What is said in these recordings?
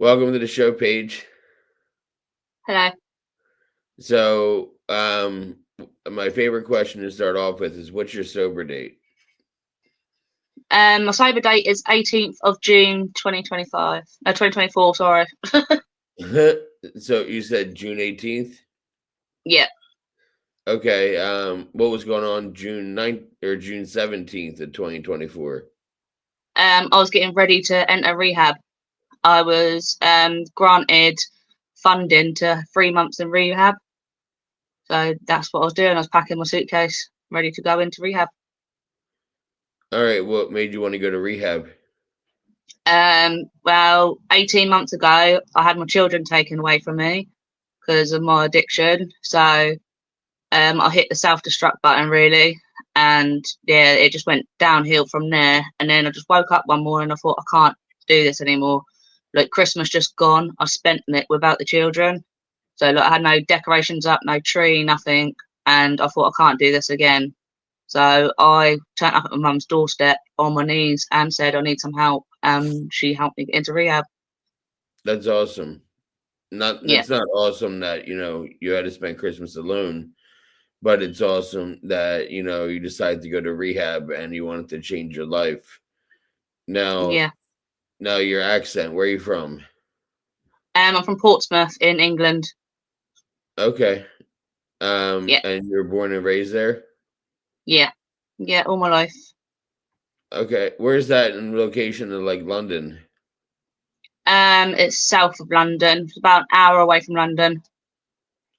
Welcome to the show, Paige. Hello. So, my favorite question to start off with is, what's your sober date? My sober date is 18th of June 2025. No, 2024, sorry. So you said June 18th? Yeah. Okay. What was going on June 9th or June 17th of 2024? I was getting ready to enter rehab. I was granted funding to 3 months in rehab. So that's what I was doing. I was packing my suitcase, ready to go into rehab. All right. What made you want to go to rehab? Well, 18 months ago, I had my children taken away from me because of my addiction. So I hit the self-destruct button really, and yeah, it just went downhill from there. And then I just woke up one morning and I thought, I can't do this anymore. Like, Christmas just gone, I spent it without the children. So like, I had no decorations up, no tree, nothing, and I thought, I can't do this again. So I turned up at my mum's doorstep on my knees and said, I need some help, and she helped me get into rehab. That's awesome. Not Yeah, It's not awesome that you had to spend Christmas alone, but it's awesome that you decided to go to rehab and you wanted to change your life. Now, yeah. now your accent. Where are you from? I'm from Portsmouth in England. Okay. Yeah, And you were born and raised there? yeah, yeah, all my life. Okay. Where's that in location to like London? It's south of London. It's about an hour away from London.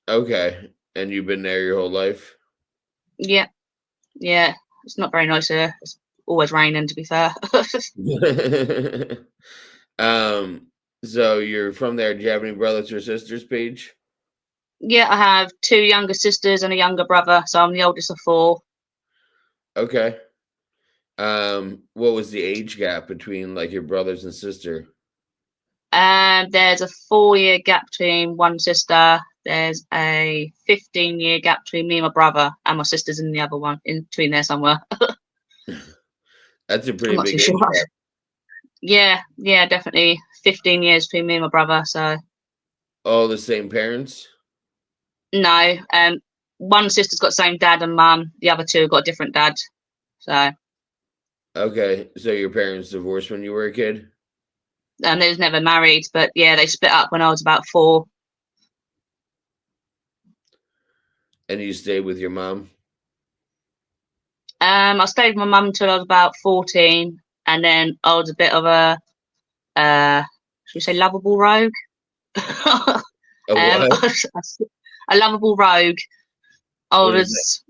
Okay. And you've been there your whole life? Yeah, yeah. It's not very nice here. It's always raining, to be fair. um, so you're from there. Do you have any brothers or sisters, Paige? Yeah, I have two younger sisters and a younger brother, so I'm the oldest of four. Okay. What was the age gap between like your brothers and sister? There's a 4 year gap between one sister. There's a 15-year gap between me and my brother, and my sister's in the other one, in between there somewhere. That's a I'm pretty not big too sure. age Yeah, yeah, definitely 15 years between me and my brother. So all the same parents? no, one sister's got the same dad and mum. The other two have got a different dad. So Okay. So your parents divorced when you were a kid? they was never married, but yeah, they split up when I was about four. And you stayed with your mom? I stayed with my mum until I was about 14, and then I was a bit of a, should we say, lovable rogue? Oh, what? A lovable rogue. I What is that? was,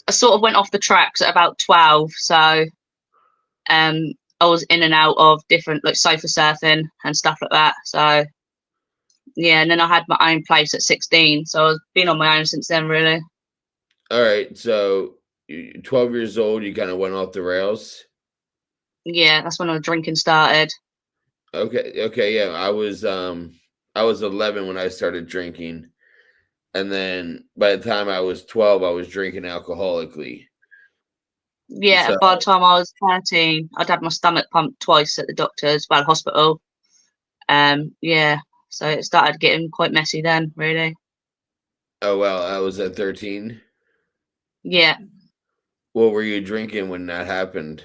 I sort of went off the tracks at about 12, so I was in and out of different like sofa surfing and stuff like that. So yeah, and then I had my own place at 16, so I've been on my own since then, really. All right. So 12 years old, you kind of went off the rails. Yeah, that's when the drinking started. Okay. Okay. Yeah. I was 11 when I started drinking. And then by the time I was 12, I was drinking alcoholically. Yeah, So, by the time I was 13, I'd had my stomach pumped twice at the doctor's, well, hospital. Yeah, so it started getting quite messy then, really. oh, well, I was at 13. Yeah, What were you drinking when that happened?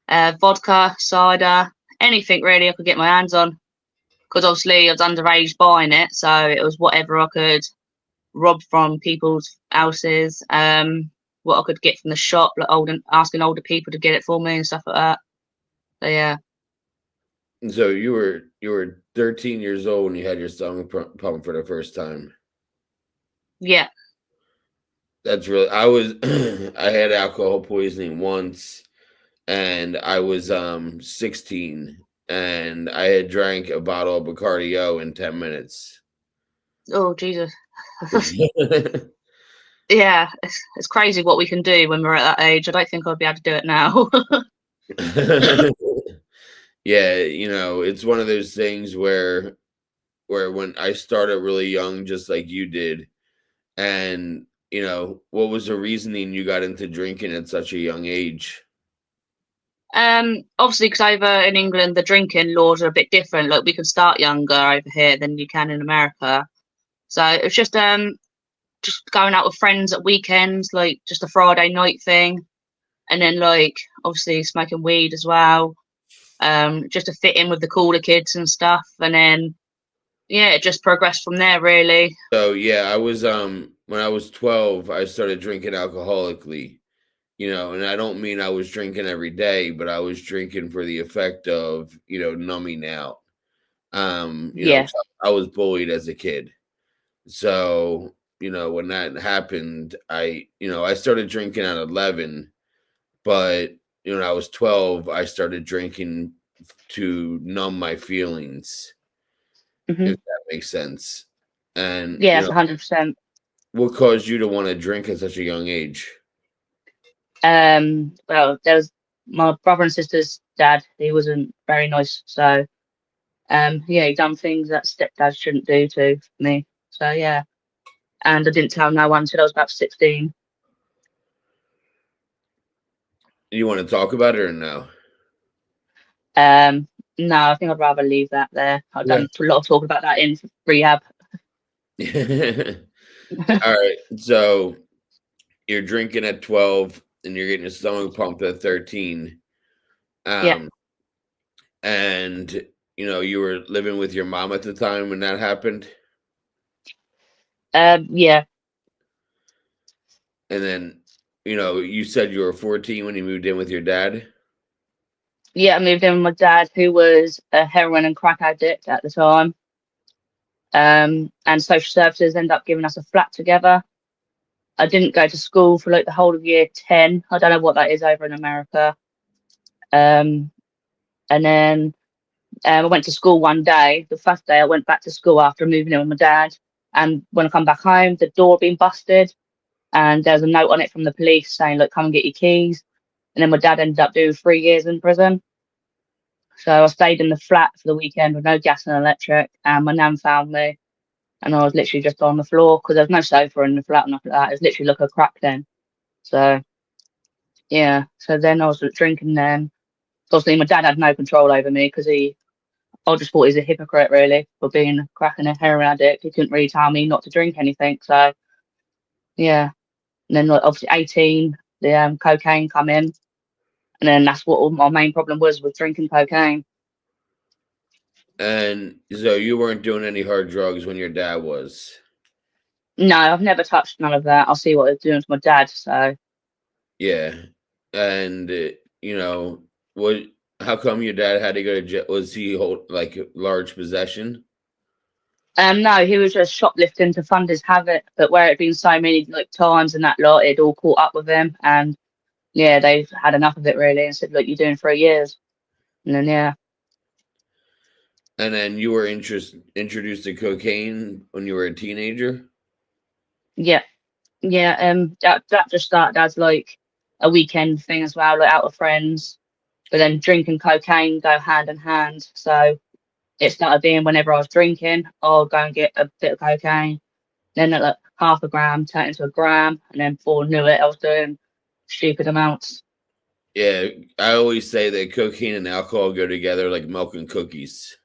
vodka, cider, anything really I could get my hands on. Because obviously I was underage buying it, so it was whatever I could rob from people's houses, what I could get from the shop, like asking older people to get it for me and stuff like that. So yeah, And so you were 13 years old when you had your stomach pumped for the first time. yeah, That's really I was I had alcohol poisoning once and I was 16 and I had drank a bottle of Bacardi O in 10 minutes. oh Jesus. Yeah, it's crazy what we can do when we're at that age. I don't think I'd be able to do it now. Yeah, it's one of those things where when I started really young just like you did, and what was the reasoning you got into drinking at such a young age? Obviously, because over in England, the drinking laws are a bit different. Like we can start younger over here than you can in America. So it's just going out with friends at weekends, like just a Friday night thing, and then like obviously smoking weed as well, just to fit in with the cooler kids and stuff. And then yeah, it just progressed from there really. So yeah, I was when I was 12, I started drinking alcoholically, and I don't mean I was drinking every day, but I was drinking for the effect of, numbing out. Yeah. 'Cause I was bullied as a kid. So, when that happened, I started drinking at 11, but when I was 12, I started drinking to numb my feelings, Hmm. if that makes sense. And, Yeah, that's 100%. what caused you to want to drink at such a young age? Well, there was my brother and sister's dad. He wasn't very nice, so yeah, he done things that stepdad shouldn't do to me. So yeah, and I didn't tell no one until I was about 16. You want to talk about it or no? Um, no, I think I'd rather leave that there. I've Yeah. done a lot of talk about that in rehab. All right. So you're drinking at 12 and you're getting your stomach pumped at 13. Yeah. Um, and you were living with your mom at the time when that happened. Yeah. And then, you said you were 14 when you moved in with your dad. Yeah, I moved in with my dad, who was a heroin and crack addict at the time. And social services ended up giving us a flat together. I didn't go to school for like the whole of year 10. I don't know what that is over in America. Um, and then I went to school one day. The first day I went back to school after moving in with my dad. And when I come back home, the door had been busted. And there was a note on it from the police saying, "Look, come and get your keys." And then my dad ended up doing 3 years in prison. So I stayed in the flat for the weekend with no gas and electric. And my nan found me, and I was literally just on the floor because there was no sofa in the flat or nothing like that. It was literally like a crack den. So yeah. So then I was drinking then. Obviously, my dad had no control over me because I just thought he was a hypocrite really for being a crack and a heroin addict. He couldn't really tell me not to drink anything. So yeah. And then like, obviously 18, the cocaine come in. And then that's what all my main problem was drinking cocaine. And so you weren't doing any hard drugs when your dad was. No, I've never touched none of that. I'll see what it's doing to my dad. So, Yeah. And, what, how come your dad had to go to jail? Was he hold like large possession? no, he was just shoplifting to fund his habit. But where it'd been so many like times and that lot, it all caught up with him. And yeah, they've had enough of it really and said, "Look, you're doing 3 years." And then yeah, And then you were introduced to cocaine when you were a teenager? yeah, yeah. That just started as like a weekend thing as well, like out with friends. But then drink and cocaine go hand in hand. So it started being whenever I was drinking, I'll go and get a bit of cocaine. Then at like half a gram turned into a gram, and then before I knew it, I was doing stupid amounts. Yeah, I always say that cocaine and alcohol go together like milk and cookies.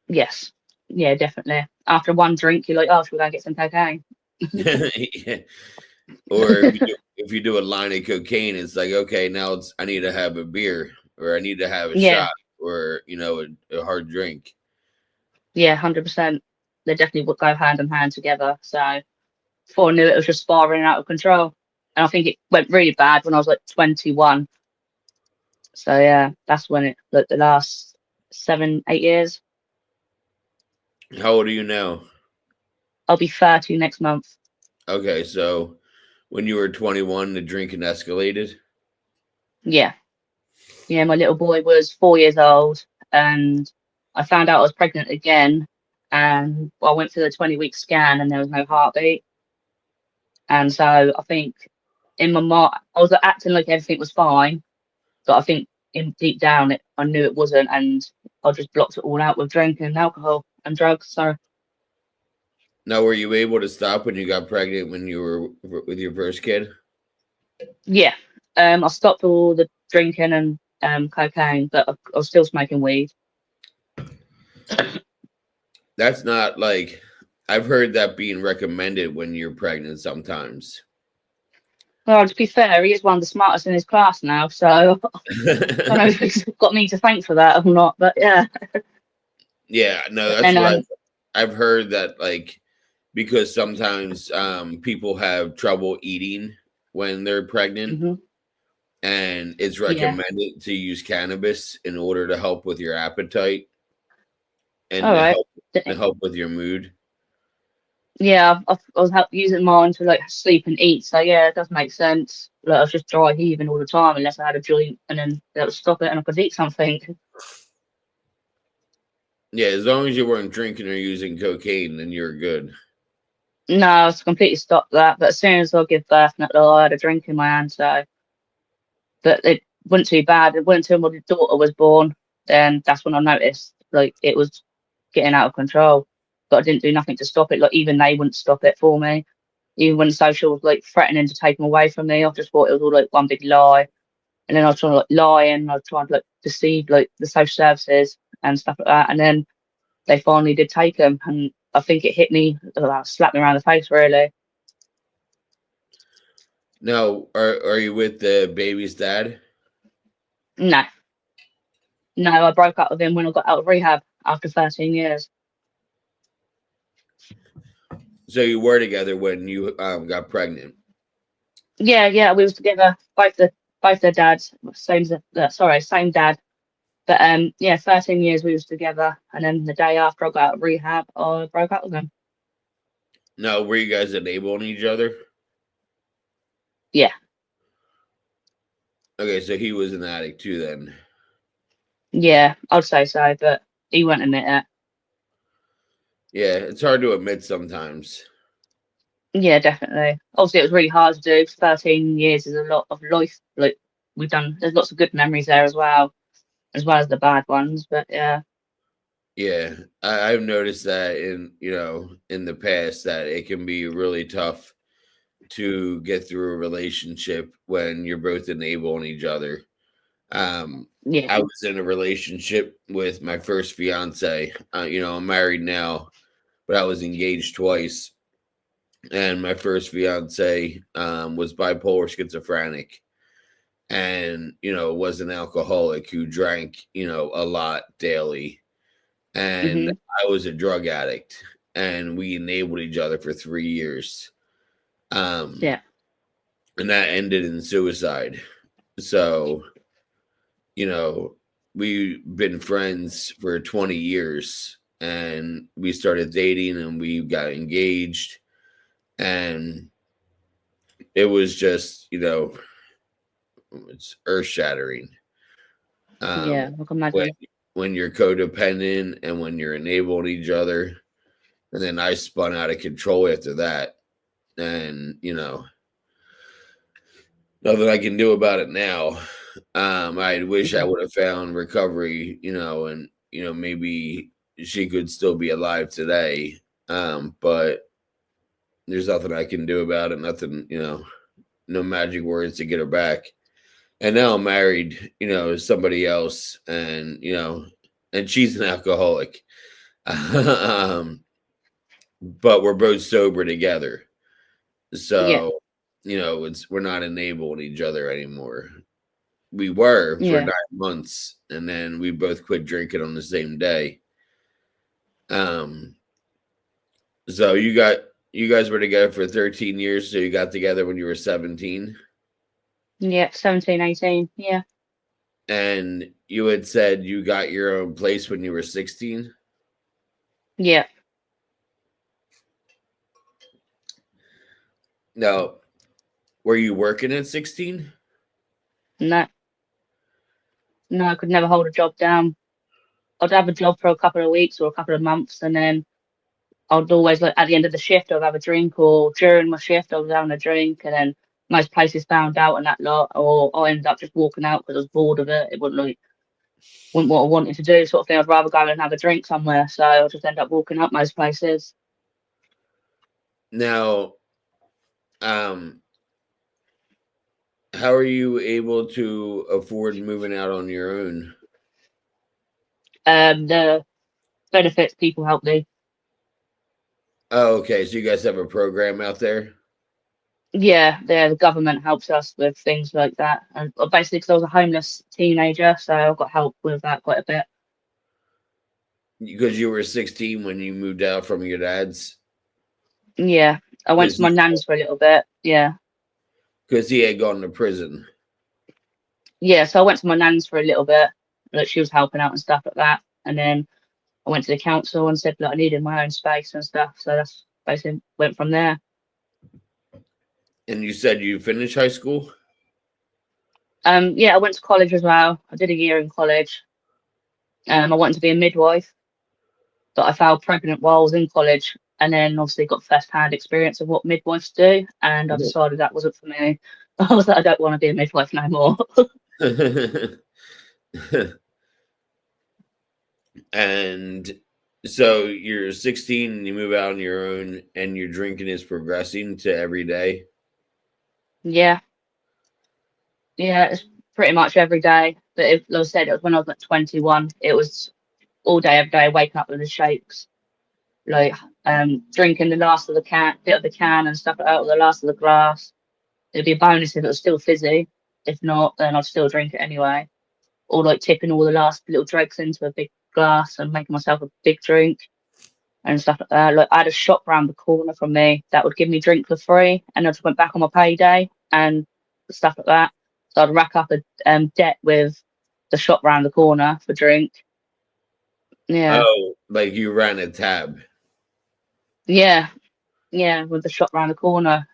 Yes, yeah, definitely. After one drink, you're like, oh, should we go and get some cocaine? Yeah. Or if you do a line of cocaine, it's like, okay, now I need to have a beer or I need to have a Yeah, shot or a hard drink. yeah, 100%. They definitely would go hand in hand together. So before I knew it, it was just spiraling out of control. And I think it went really bad when I was like 21. So yeah, that's when it like the last 7, 8 years. How old are you now? I'll be 30 next month. Okay, so when you were 21, the drinking escalated. Yeah, yeah. My little boy was 4 years old, and I found out I was pregnant again. And I went for the 20-week scan, and there was no heartbeat. And so I think in my mind, I was acting like everything was fine, but I think in deep down, I knew it wasn't, and I just blocked it all out with drinking and alcohol and drugs. So Now, were you able to stop when you got pregnant when you were with your first kid? yeah, I stopped all the drinking and cocaine, but I was still smoking weed. That's not like I've heard that being recommended when you're pregnant sometimes. Well, to be fair, he is one of the smartest in his class now, so I don't know if he's got me to thank for that or not, but yeah. Yeah, no, But that's then, what I've heard that like because sometimes people have trouble eating when they're pregnant, mhm, and it's yeah. recommended to use cannabis in order to help with your appetite and All right. to help with your mood. Yeah, I was using mine to like sleep and eat, so yeah, it does make sense. Like I was just dry heaving all the time unless I had a joint, and then that would stop it, and I could eat something. Yeah, as long as you weren't drinking or using cocaine, then you're good. No, I was completely stopped that. But as soon as I give birth, I had a drink in my hand, so but it wasn't too bad. It wasn't until my daughter was born, then that's when I noticed like it was getting out of control. But I didn't do nothing to stop it. Like even they wouldn't stop it for me. Even when social was like threatening to take them away from me, I just thought it was all like one big lie. And then I was trying to like lie and I was trying to like deceive like the social services and stuff like that. And then they finally did take them, and I think it hit me, slapped me around the face really. Now, are you with the baby's dad? No, no, I broke up with him when I got out of rehab after 13 years. So you were together when you got pregnant. Yeah, yeah, we was together, both their dads, same dad. But yeah, 13 years we was together, and then the day after I got out of rehab, I broke up with him. Now, were you guys enabling each other? Yeah, Okay, so he was an addict too then. yeah, I'd say so, but he won't admit it. Yeah, it's hard to admit sometimes. Yeah, definitely. Obviously, it was really hard to do. 13 years is a lot of life. Like we've done, there's lots of good memories there as well as the bad ones. But yeah, Yeah, I've noticed that in the past that it can be really tough to get through a relationship when you're both enabling each other. Um, yeah, I was in a relationship with my first fiance. I'm married now, but I was engaged twice, and my first fiance was bipolar schizophrenic, and was an alcoholic who drank a lot daily, and hmm, I was a drug addict, and we enabled each other for 3 years. Um, yeah, and that ended in suicide. So, you know, we've been friends for 20 years, and we started dating and we got engaged, and it was just, it's earth shattering. yeah. Um, I can when, imagine. when you're codependent and when you're enabling each other. And then I spun out of control after that. And, nothing I can do about it now. I wish I Yeah, would have found recovery, and maybe she could still be alive today. But there's nothing I can do about it. Nothing, no magic words to get her back. And now I'm married, to somebody else, and she's an alcoholic. um, but we're both sober together. yeah, So, we're not enabling each other anymore. We were for yeah, 9 months, and then we both quit drinking on the same day. Um, so you guys were together for 13 years, so you got together when you were 17, yeah. 17, 18. Yeah, and you had said you got your own place when you were 16. yeah. Now, were you working at 16? No, no, I could never hold a job down. I'd have a job for a couple of weeks or a couple of months, and then I'd always like at the end of the shift, I'd have a drink, or during my shift, I was having a drink, and then most places found out and that lot, or I ended up just walking out because I was bored of it. It wasn't what I wanted to do, sort of thing. I'd rather go and have a drink somewhere, so I just end up walking up most places. Now, um, how are you able to afford moving out on your own? The benefits people help me. Oh, okay. So you guys have a program out there Yeah, the government helps us with things like that. And basically, because I was a homeless teenager, so I got help with that quite a bit. because you were 16 when you moved out from your dad's. Yeah, I went Because to my nan's for a little bit. Yeah, he had gone to prison. yeah. So I went to my nan's for a little bit. Like she was helping out and stuff like that. And then I went to the council and said like I needed my own space and stuff. So that's basically went from there. And you said you finished high school. Yeah, I went to college as well. I did a year in college. I wanted to be a midwife, but I fell pregnant while I was in college, and then obviously got first-hand experience of what midwives do, and I decided that wasn't for me. I was like, I don't want to be a midwife no more. And so you're 16 and you move out on your own, and your drinking is progressing to every day. Yeah, yeah, it's pretty much every day. But if, like I said, it was when I was like 21. It was all day, every day, waking up with the shakes, like drinking the last of the can, bit of the can and stuff like that, or the last of the glass. It'd be a bonus if it was still fizzy. If not, then I'd still drink it anyway. Or like tipping all the last little dregs into a big glass and making myself a big drink and stuff like that. Like I had a shop round the corner from me that would give me drink for free, and I just went back on my payday and stuff like that. So I'd rack up a debt with the shop round the corner for drink. Yeah, Oh, like you ran a tab. yeah, yeah, with the shop round the corner.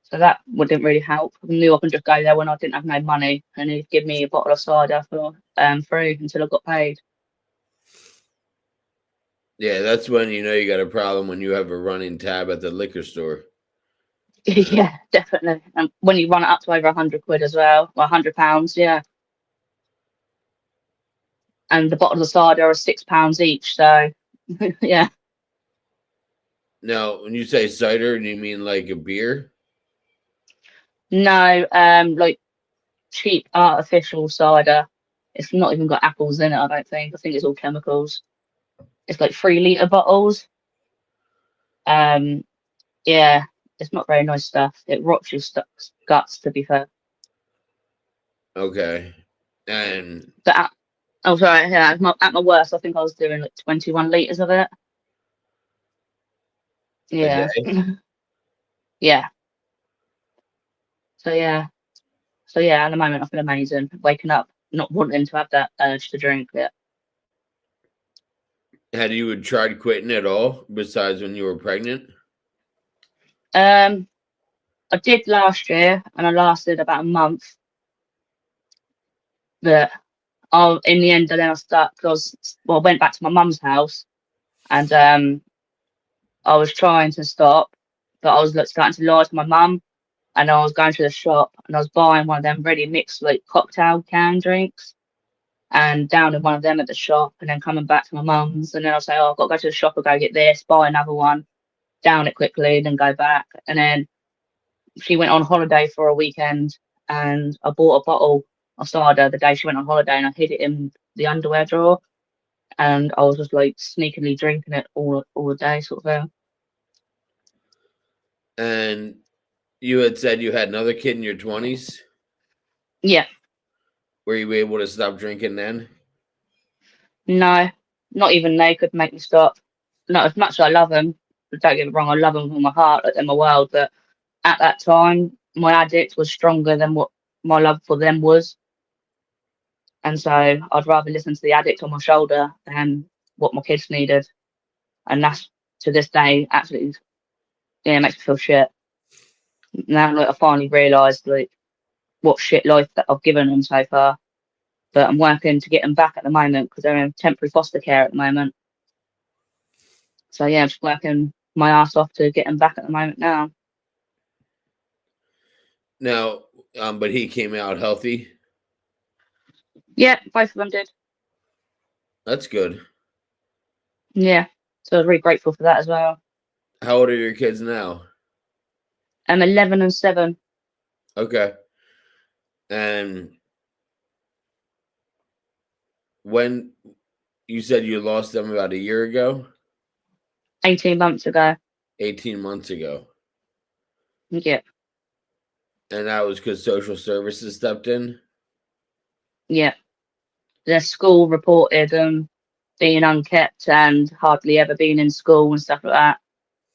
So that wouldn't really help. I knew I could just go there when I didn't have no money, and he'd give me a bottle of cider for free until I got paid. Yeah, that's when you know you got a problem, when you have a running tab at the liquor store. Yeah, definitely. And when you run it up to over 100 quid as well, or £100, yeah. And the bottles of cider are £6 each. So yeah. Now, when you say cider, do you mean like a beer? No, like cheap artificial cider. It's not even got apples in it, I don't think. I think it's all chemicals. It's like 3 litre bottles. Um, yeah, it's not very nice stuff. It rots your guts, to be fair. Okay. And But oh, sorry, yeah, at my worst, I think I was doing like 21 litres of it. a Yeah, day? yeah. So yeah, so yeah. At the moment, I feel amazing. Waking up, not wanting to have that urge to drink it. Had you tried quitting at all besides when you were pregnant? Um, I did last year, and I lasted about a month. But in the end, then I stuck because well, I went back to my mum's house, and I was trying to stop, but I was like, starting to lie to my mum, and I was going to the shop, and I was buying one of them ready mixed like cocktail can drinks, and down in one of them at the shop, and then coming back to my mum's, and then I'll say, oh, I've got to go to the shop and go get this, buy another one, down it quickly, then go back, and then she went on holiday for a weekend, and I bought a bottle of cider the day she went on holiday, and I hid it in the underwear drawer, and I was just like sneakily drinking it all the day, sort of thing. And you had said you had another kid in your 20s. Yeah, Were you able to stop drinking then? no, not even they could make me stop. Not as much as I love them. Don't get me wrong, I love them with my heart, like they're my world. But at that time, my addict was stronger than what my love for them was, and so I'd rather listen to the addict on my shoulder than what my kids needed. And that's to this day absolutely, yeah, it makes me feel shit. Now, like I finally realised like what shit life that I've given them so far. But I'm working to get them back at the moment because they're in temporary foster care at the moment. So yeah, I'm just working my ass off to get them back at the moment now. Now, but he came out healthy. Yeah, both of them did. That's good. Yeah, so I was really grateful for that as well. How old are your kids now? I'm 11 and 7. Okay. And when you said you lost them about a year ago, 18 months ago. 18 months ago, Yeah, and that was because social services stepped in. yeah. The school reported being unkept and hardly ever being in school and stuff like that.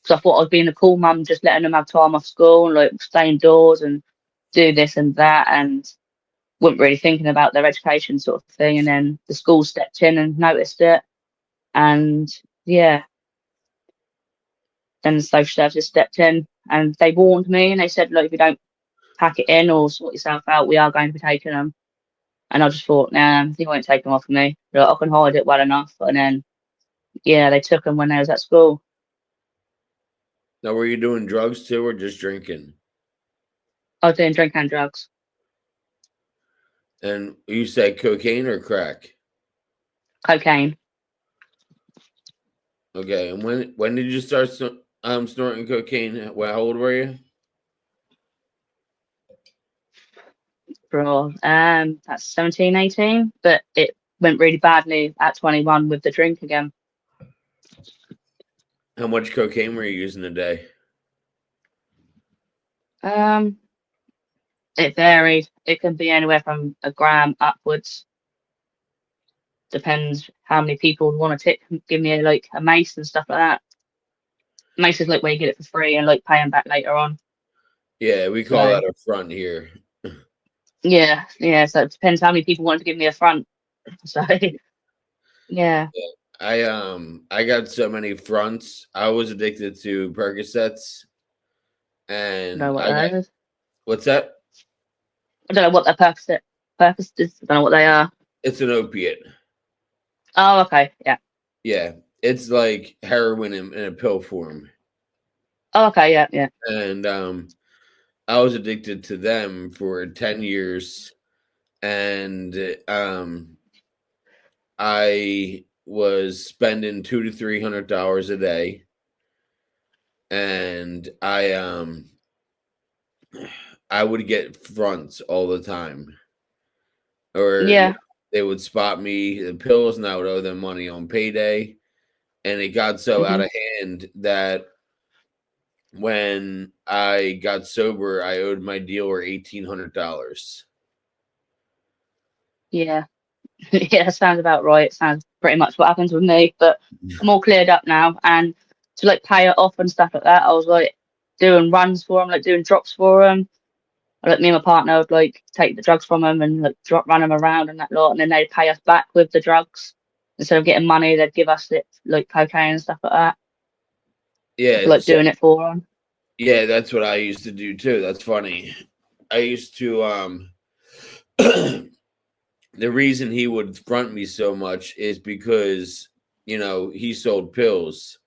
So I thought I was being a cool mum, just letting them have time off school, like stay indoors and do this and that, and wasn't really thinking about their education sort of thing. And then the school stepped in and noticed it, and yeah, then the social services stepped in and they warned me and they said, look, if you don't pack it in or sort yourself out, we are going to be taking them. And I just thought, nah, you won't take them off of me. Like, I can hide it well enough. And then, yeah, they took them when they was at school. Now, were you doing drugs too, or just drinking? I was doing drink and drugs, And you said cocaine or crack? cocaine, Okay. And when did you start snorting cocaine? How old were you? for that's 17, 18. But it went really badly at 21 with the drink again. How much cocaine were you using a day? Um, it varied. It can be anywhere from a gram upwards. Depends how many people want to give me like a mace and stuff like that. Mace is like where you get it for free and like pay them back later on. Yeah, we call So that a front here. yeah, yeah. So it depends how many people want to give me a front. So yeah, I got so many fronts. I was addicted to Percocets, I don't and know what I got that is. what's that? I don't know what their purpose is. I don't know what they are. It's an opiate. Oh, okay, yeah. Yeah, it's like heroin in a pill form, Oh, okay, yeah, yeah, and I was addicted to them for 10 years, and I was spending $200 to $300 a day, and I would get fronts all the time, or yeah, they would spot me the pills, and I would owe them money on payday, and it got so out hmm of hand that when I got sober, I owed my dealer $1,800. yeah, yeah. That sounds about right. It sounds pretty much what happens with me. But I'm all cleared up now, and to like pay it off and stuff like that, I was like doing runs for them, like doing drops for them. Like me and my partner would like take the drugs from them and like run them around and that lot, and then they'd pay us back with the drugs instead of getting money. They'd give us it like cocaine and stuff like that for Yeah, like so doing it for them. yeah, that's what I used to do too. That's funny. I used to the reason he would front me so much is because, he sold pills,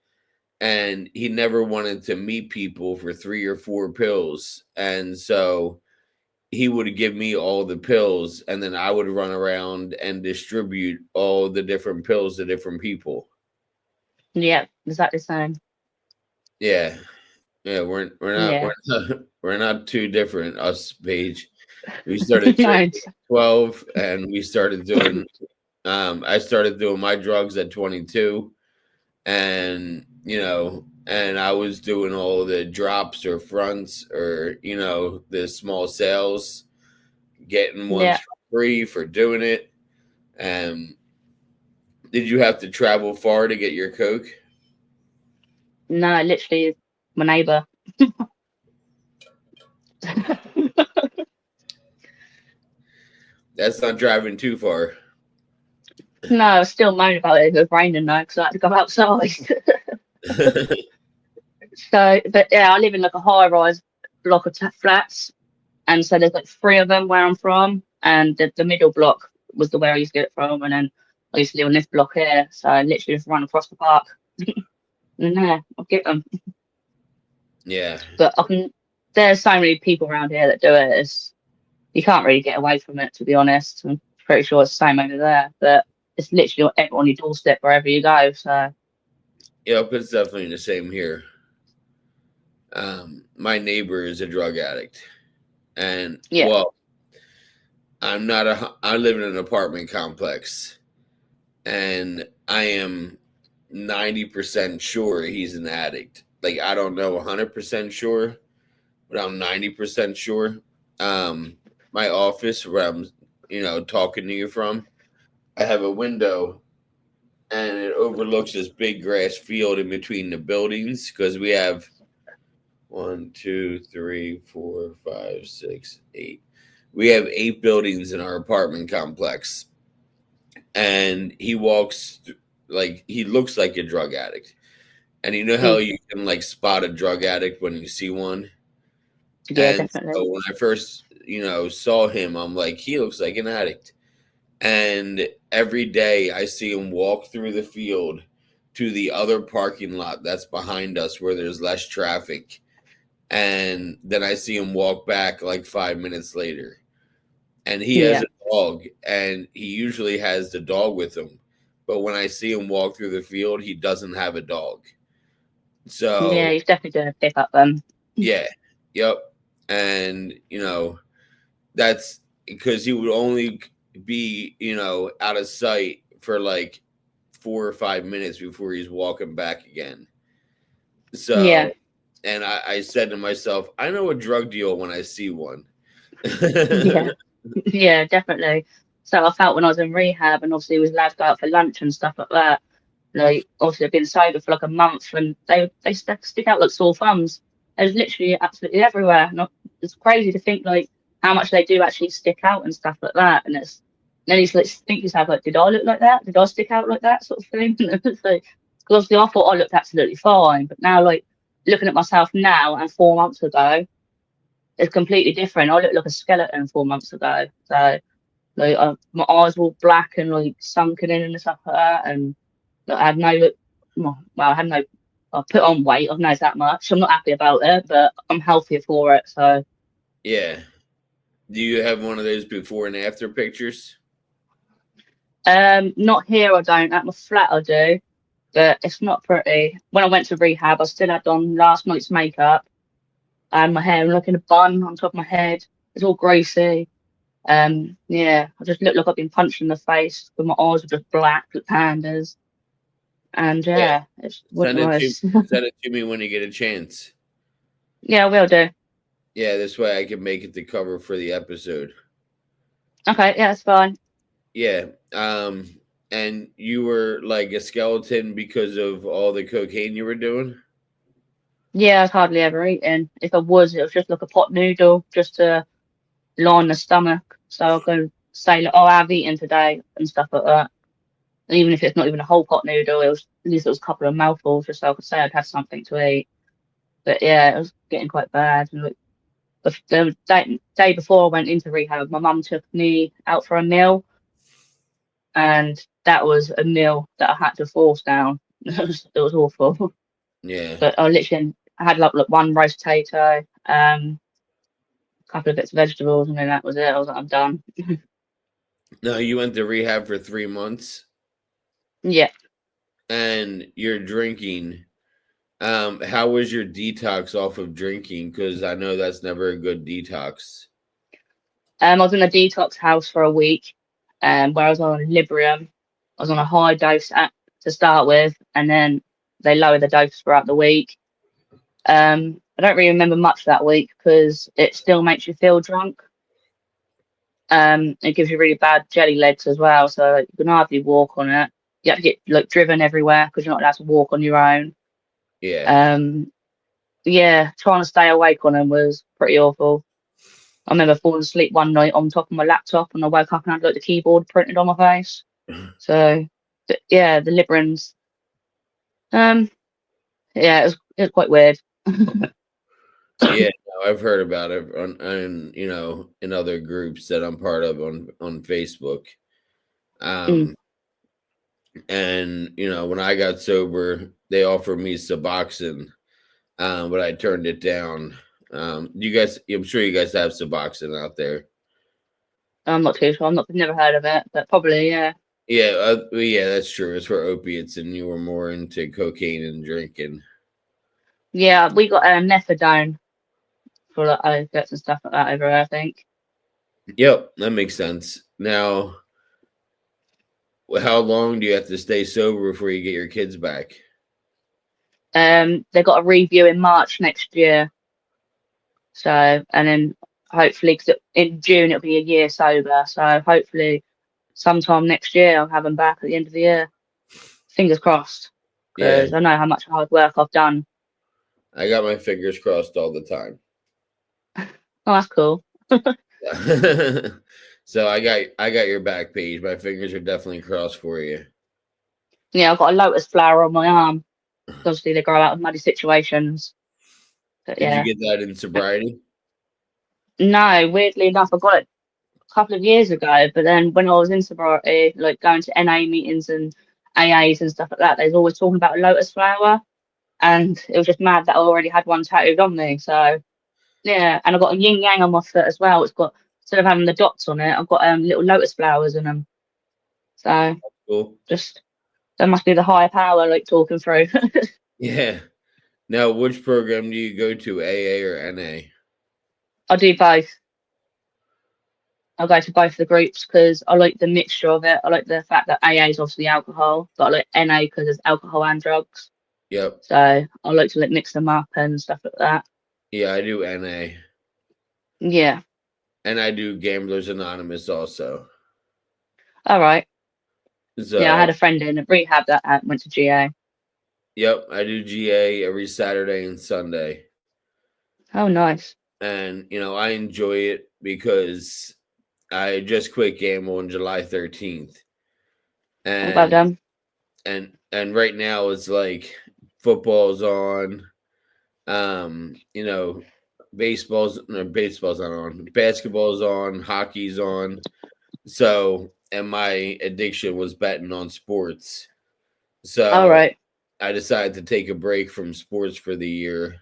and he never wanted to meet people for 3 or 4 pills. And so he would give me all the pills, and then I would run around and distribute all the different pills to different people. Yeah, exactly the same. Yeah. Yeah, we're not Yeah, we're not we're not too different, us, Paige. We started no, drinking at 12, and we started doing I started doing my drugs at 22, and and I was doing all the drops or fronts, or the small sales, getting ones yeah, for free for doing it. And did you have to travel far to get your coke? no, literally my neighbour. That's not driving too far. No, I was still moaning about it. It was raining now because I had to go outside. So, but yeah, I live in like a high rise block of flats, and so there's like three of them where I'm from, and the middle block was the where I used to get it from, and then I used to live on this block here, so I literally just run across the park, and yeah, I'll get them. Yeah. But I can. There's so many people around here that do it. You can't really get away from it, to be honest. I'm pretty sure it's the same over there, but it's literally on your doorstep wherever you go. So Yep, it's definitely the same here. My neighbor is a drug addict, and yeah, well, I live in an apartment complex, and I am 90% sure he's an addict. Like, I don't know 100% sure, but I'm 90% sure. Um, my office where I'm, talking to you from, I have a window and it overlooks this big grass field in between the buildings because we have one, two, three, four, five, six, eight. We have 8 buildings in our apartment complex, and like he looks like a drug addict. And you know how Mm, you can like spot a drug addict when you see one. yeah, And so definitely. when I first, saw him, I'm like, he looks like an addict. And every day I see him walk through the field to the other parking lot that's behind us where there's less traffic. And then I see him walk back like 5 minutes later. And he has Yeah, a dog, and he usually has the dog with him. But when I see him walk through the field, he doesn't have a dog. yeah, So, he's definitely doing a pick up then. yeah, yep. And, that's because he would only be, out of sight for like 4 or 5 minutes before he's walking back again. Yeah, So, and I said to myself, I know a drug deal when I see one. yeah, yeah, definitely. So I felt when I was in rehab and obviously was allowed to go out for lunch and stuff like that. Like obviously I've been sober for like a month and they stick out like sore thumbs. It was literally absolutely everywhere. And it's crazy to think like how much they do actually stick out and stuff like that. And then you like think yourself like, did I look like that? Did I stick out like that sort of thing? And it's like, 'cause obviously I thought I looked absolutely fine, but now like looking at myself now and 4 months ago, it's completely different. I looked like a skeleton 4 months ago. So like my eyes were all black and like sunken in and stuff like that, and like, I had no, well, I had no. I put on weight. I've noticed that much. I'm not happy about it, but I'm healthier for it. So, Yeah. Do you have one of those before and after pictures? not here. I don't. At my flat, I do, but it's not pretty. When I went to rehab, I still had on last night's makeup and my hair like in a bun on top of my head. It's all greasy. Yeah, I just look like I've been punched in the face, but my eyes are just black, like pandas. And Yeah. yeah, it wasn't Send it to nice. send it to me when you get a chance. Yeah, I will do. Yeah, this way I can make it the cover for the episode. Okay, yeah, that's fine. Yeah. And you were like a skeleton because of all the cocaine you were doing? Yeah, I was hardly ever eating. If I was, it was just like a pot noodle just to line the stomach. So I could say, like, oh, I've eaten today and stuff like that. And even if it's not even a whole pot noodle, it was at least it was a couple of mouthfuls just so I could say I'd had something to eat. But yeah, it was getting quite bad. And like, the day before I went into rehab, my mum took me out for a meal, and that was a meal that I had to force down. It was awful. Yeah. But I literally I had like one roast potato, a couple of bits of vegetables, and then that was it. I was like, I'm done. No, you went to rehab for 3 months Yeah. and you're drinking. How was your detox off of drinking? Because I know that's never a good detox. I was in a detox house for a week, where I was on Librium. I was on a high dose to start with, and then they lower the dose throughout the week. I don't really remember much that week because it still makes you feel drunk. It gives you really bad jelly legs as well, so you can hardly walk on it. You have to get like driven everywhere because you're not allowed to walk on your own. Yeah. Um, yeah, trying to stay awake on them was pretty awful. I remember falling asleep one night on top of my laptop, and I woke up and had like the keyboard printed on my face. So, yeah, the Librans. Um, yeah, it was quite weird. Yeah, no, I've heard about it in other groups that I'm part of on Facebook. Mm. Um, and when I got sober, they offered me Suboxone, but I turned it down. You guys, I'm sure you guys have Suboxone out there. I'm not too sure. Never heard of it, but probably yeah. Yeah, well, yeah, that's true. It's for opiates, and you were more into cocaine and drinking. Yeah, we got methadone for like opiates and stuff like that over here, I think. Yep, that makes sense. Now, how long do you have to stay sober before you get your kids back? They got a review in March next year. So, and then hopefully, cause in June it'll be a year sober. So hopefully, sometime next year I'll have them back at the end of the year. Fingers crossed, Yeah, because I know how much hard work I've done. I got my fingers crossed all the time. Oh, that's cool. So I got your back page. My fingers are definitely crossed for you. Yeah, I've got a lotus flower on my arm. Obviously, they grow out of muddy situations. But Did you yeah, get that in sobriety? no, weirdly enough, I got it a couple of years ago. But then when I was in sobriety, like going to NA meetings and AAs and stuff like that, they was always talking about a lotus flower, and it was just mad that I already had one tattooed on me. So yeah, and I've got a yin yang on my foot as well. It's got, instead of having the dots on it, I've got little lotus flowers in them. So Cool. just, that must be the higher power like talking through. Yeah. Now, which program do you go to, AA or NA? I do both. I go to both the groups because I like the mixture of it. I like the fact that AA is obviously alcohol, but I like NA because there's alcohol and drugs. Yep. So I like to like mix them up and stuff like that. Yeah, I do NA. Yeah. And I do Gamblers Anonymous also. All right. Yeah, I So, had a friend in rehab that went to GA. yep, I do GA every Saturday and Sunday. Oh, nice. And, I enjoy it because I just quit gamble on July 13th. Oh, well And done. and right now it's like football's on, um, you know, baseball's not on, basketball's on, hockey's on. So, and my addiction was betting on sports. All So right. I decided to take a break from sports for the year.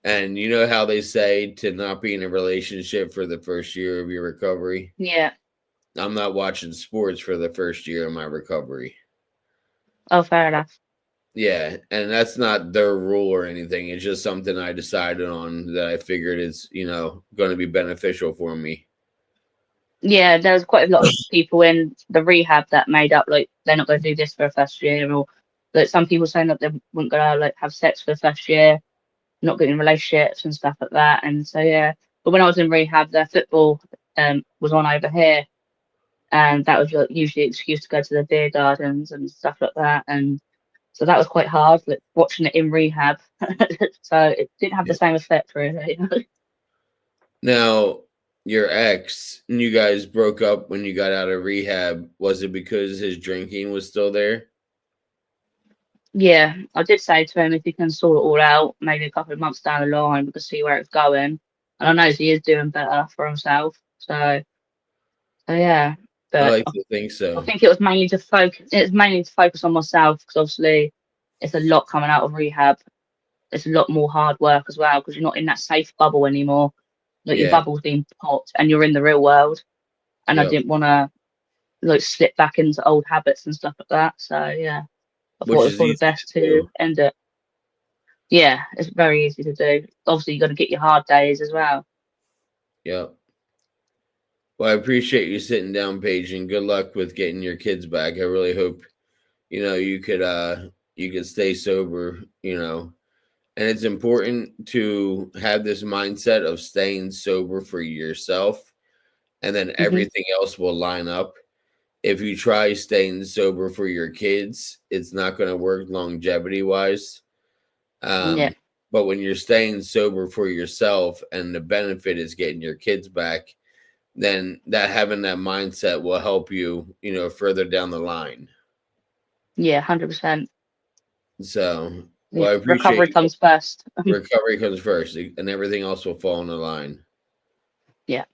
And you know how they say to not be in a relationship for the first year of your recovery? Yeah. I'm not watching sports for the first year of my recovery. Oh, fair enough. Yeah, and that's not their rule or anything. It's just something I decided on that I figured is, going to be beneficial for me. Yeah, there's quite a lot of people in the rehab that made up like they're not going to do this for the first year, or like some people saying that they weren't going to like have sex for the first year, not getting in relationships and stuff like that. And so yeah, but when I was in rehab, the football was on over here, and that was like, usually an excuse to go to the beer gardens and stuff like that. And so that was quite hard, like watching it in rehab. So it didn't have the Yeah. same effect really. Now, your ex, you guys broke up when you got out of rehab. Was it because his drinking was still there? Yeah, I did say to him if he can sort it all out, maybe a couple of months down the line, we can see where it's going. And I know he is doing better for himself. So yeah, I but like to think I so. think it was mainly to focus. It's mainly to focus on myself because obviously it's a lot coming out of rehab. It's a lot more hard work as well because you're not in that safe bubble anymore. Like your Yeah. bubble's being popped and you're in the real world. And I Yep. didn't want to like slip back into old habits and stuff like that. So yeah, I thought Which it was is for the easy best to to do. end it. Yeah, it's very easy to do. Obviously, you got to get your hard days as well. Yep. Well, I appreciate you sitting down, Paige, and good luck with getting your kids back. I really hope you could stay sober. And it's important to have this mindset of staying sober for yourself, and then Hmm. everything else will line up. If you try staying sober for your kids, it's not going to work longevity wise. Yeah, But when you're staying sober for yourself and the benefit is getting your kids back, then that having that mindset will help you, further down the line. yeah, 100%. So, Yeah, well, I appreciate recovery you. comes first. Recovery comes first, and everything else will fall in the line. Yeah,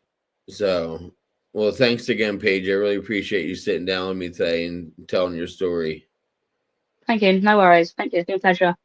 So, well, thanks again, Paige. I really appreciate you sitting down with me today and telling your story. thank you. No worries. Thank you. It's been a pleasure.